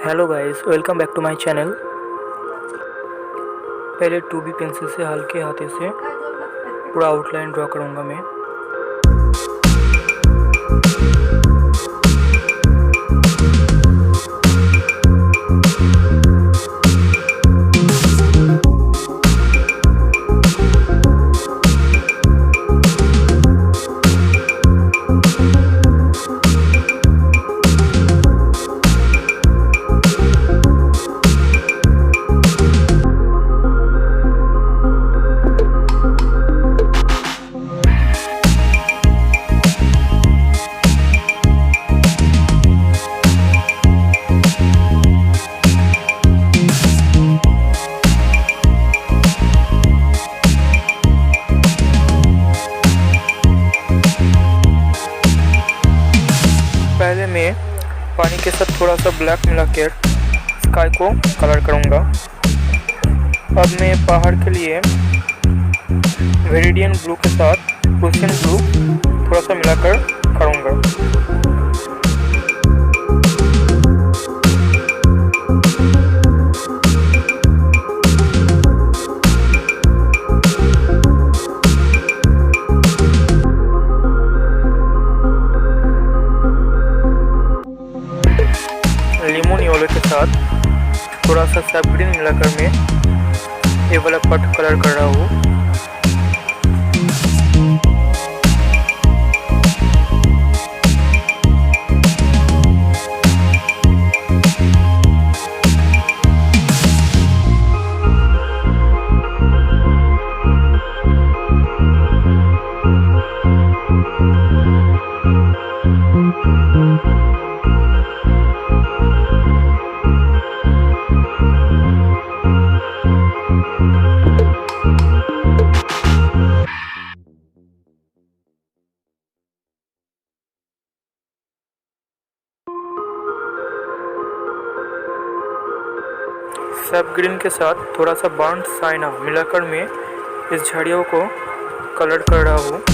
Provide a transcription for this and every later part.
Hello guys, welcome back to my channel. पहले 2B pencil से हल्के हाथे से पूरा आउटलाइन ड्रॉ करूँगा मैं। पहले मैं पानी के साथ थोड़ा सा ब्लैक मिलाकर स्काई को कलर करूँगा। अब मैं पहाड़ के लिए वेरिडियन ब्लू के साथ प्रूशियन ब्लू थोड़ा सा मिलाकर करूँगा। लेमन येलो के साथ थोड़ा सा सब ग्रीन मिलाकर मैं ये वाला पट कलर कर रहा हूँ। सब ग्रीन के साथ थोड़ा सा बर्न साइना मिलाकर मैं इस झाड़ियों को कलर कर रहा हूँ।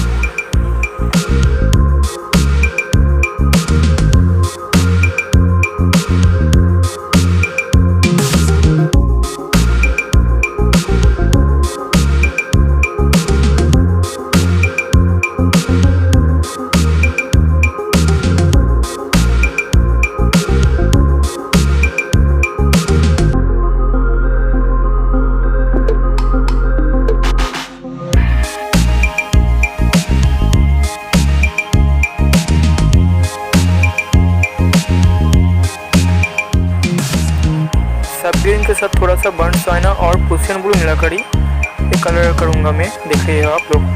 सब ग्रीन के साथ थोड़ा सा बर्न साइना और प्रूशियन ब्लू मिलाकर ही ये कलर करूँगा मैं। देखिए आप लोग।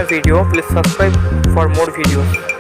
my video. Please subscribe for more videos.